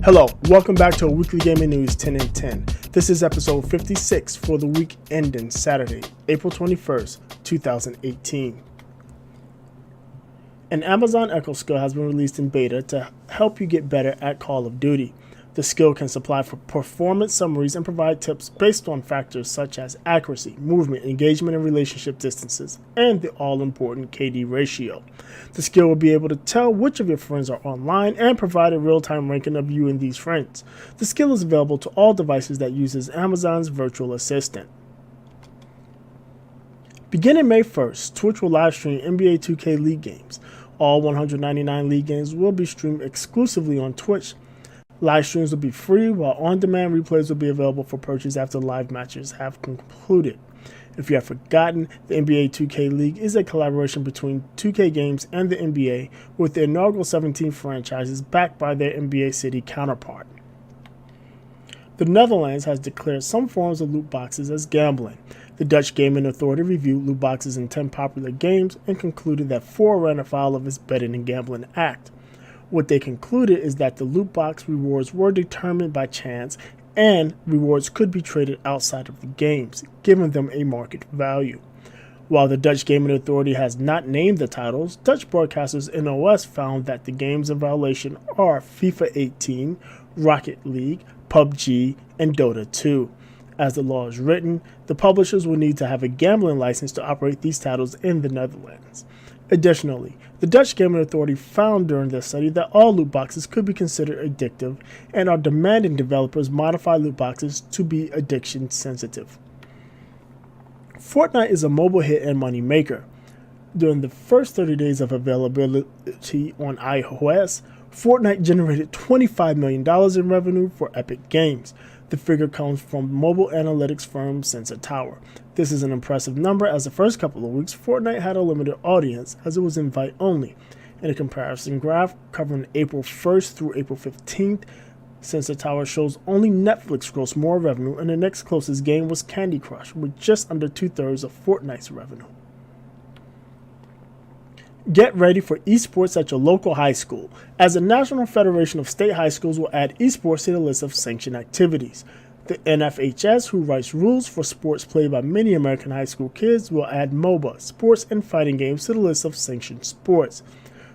Hello, welcome back to Weekly Gaming News 10 and 10. This is episode 56 for the week ending Saturday, April 21st, 2018. An Amazon Echo skill has been released in beta to help you get better at Call of Duty. The skill can supply for performance summaries and provide tips based on factors such as accuracy, movement, engagement, and relationship distances, and the all-important KD ratio. The skill will be able to tell which of your friends are online and provide a real-time ranking of you and these friends. The skill is available to all devices that uses Amazon's virtual assistant. Beginning May 1st, Twitch will live stream NBA 2K League games. All 199 league games will be streamed exclusively on Twitch. Live streams will be free, while on-demand replays will be available for purchase after live matches have concluded. If you have forgotten, the NBA 2K League is a collaboration between 2K Games and the NBA, with the inaugural 17 franchises backed by their NBA City counterpart. The Netherlands has declared some forms of loot boxes as gambling. The Dutch Gaming Authority reviewed loot boxes in 10 popular games and concluded that 4 ran afoul of its Betting and Gambling Act. What they concluded is that the loot box rewards were determined by chance and rewards could be traded outside of the games, giving them a market value. While the Dutch Gaming Authority has not named the titles, Dutch broadcasters NOS found that the games in violation are FIFA 18, Rocket League, PUBG, and Dota 2. As the law is written, the publishers will need to have a gambling license to operate these titles in the Netherlands. Additionally, the Dutch Gaming Authority found during their study that all loot boxes could be considered addictive and are demanding developers modify loot boxes to be addiction sensitive. Fortnite is a mobile hit and money maker. During the first 30 days of availability on iOS, Fortnite generated $25 million in revenue for Epic Games. The figure comes from mobile analytics firm Sensor Tower. This is an impressive number, as the first couple of weeks Fortnite had a limited audience as it was invite only. In a comparison graph covering April 1st through April 15th, Sensor Tower shows only Netflix grossed more revenue, and the next closest game was Candy Crush, with just under 2/3 of Fortnite's revenue. Get ready for eSports at your local high school, as the National Federation of State High Schools will add eSports to the list of sanctioned activities. The NFHS, who writes rules for sports played by many American high school kids, will add MOBA, sports and fighting games to the list of sanctioned sports.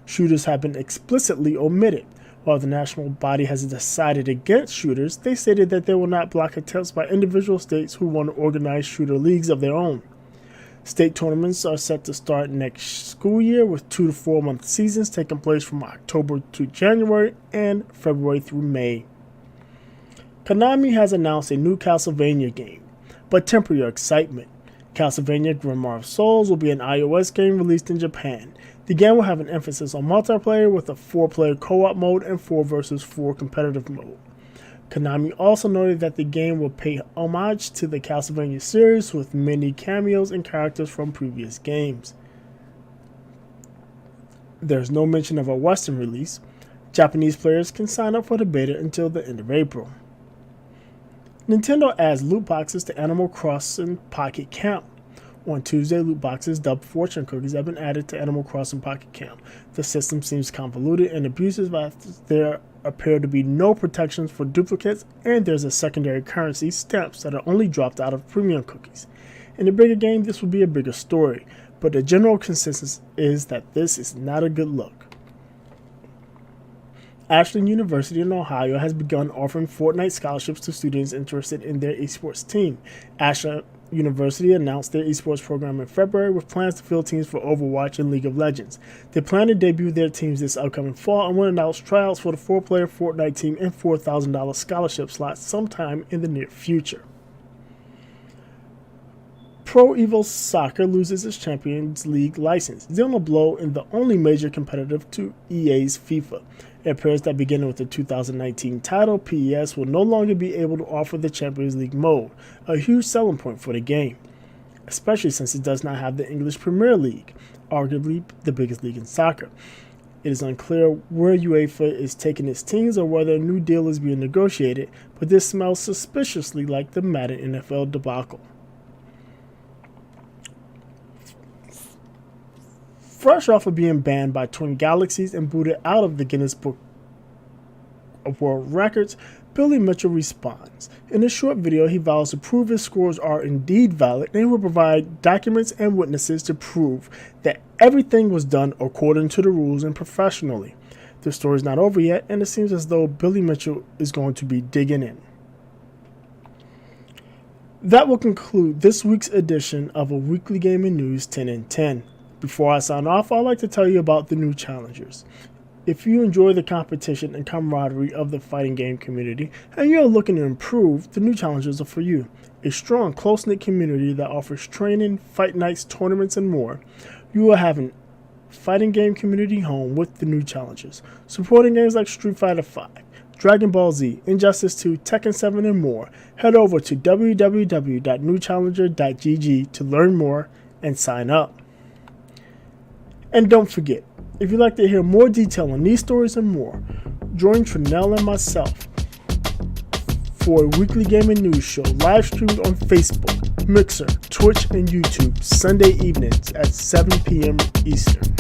Shooters have been explicitly omitted. While the national body has decided against shooters, they stated that they will not block attempts by individual states who want to organize shooter leagues of their own. State tournaments are set to start next school year, with 2 to 4 month seasons taking place from October to January and February through May. Konami has announced a new Castlevania game, but temper your excitement. Castlevania Grimoire of Souls will be an iOS game released in Japan. The game will have an emphasis on multiplayer with a 4-player co-op mode and 4 vs 4 competitive mode. Konami also noted that the game will pay homage to the Castlevania series with many cameos and characters from previous games. There's no mention of a Western release. Japanese players can sign up for the beta until the end of April. Nintendo adds loot boxes to Animal Crossing Pocket Camp. On Tuesday, loot boxes dubbed fortune cookies have been added to Animal Crossing Pocket Camp. The system seems convoluted and abusive, as there appear to be no protections for duplicates, and there's a secondary currency, stamps, that are only dropped out of premium cookies. In a bigger game, this would be a bigger story, but the general consensus is that this is not a good look. Ashland University in Ohio has begun offering Fortnite scholarships to students interested in their eSports team. Ashland University announced their eSports program in February, with plans to field teams for Overwatch and League of Legends. They plan to debut their teams this upcoming fall and will announce tryouts for the 4-player Fortnite team and $4,000 scholarship slots sometime in the near future. Pro Evo Soccer loses its Champions League license, dealing a blow in the only major competitive to EA's FIFA. It appears that beginning with the 2019 title, PES will no longer be able to offer the Champions League mode, a huge selling point for the game, especially since it does not have the English Premier League, arguably the biggest league in soccer. It is unclear where UEFA is taking its teams or whether a new deal is being negotiated, but this smells suspiciously like the Madden NFL debacle. Fresh off of being banned by Twin Galaxies and booted out of the Guinness Book of world records, Billy Mitchell responds. In a short video, he vows to prove his scores are indeed valid, and he will provide documents and witnesses to prove that everything was done according to the rules and professionally. The story is not over yet, and it seems as though Billy Mitchell is going to be digging in. That will conclude this week's edition of A Weekly Gaming News 10 in 10. Before I sign off, I'd like to tell you about the new challengers. If you enjoy the competition and camaraderie of the fighting game community, and you're looking to improve, the new challengers are for you. A strong, close-knit community that offers training, fight nights, tournaments, and more. You will have a fighting game community home with the new challengers, supporting games like Street Fighter V, Dragon Ball Z, Injustice 2, Tekken 7, and more. Head over to www.newchallenger.gg to learn more and sign up. And don't forget, if you'd like to hear more detail on these stories and more, join Trinell and myself for a weekly gaming news show live streamed on Facebook, Mixer, Twitch, and YouTube Sunday evenings at 7 p.m. Eastern.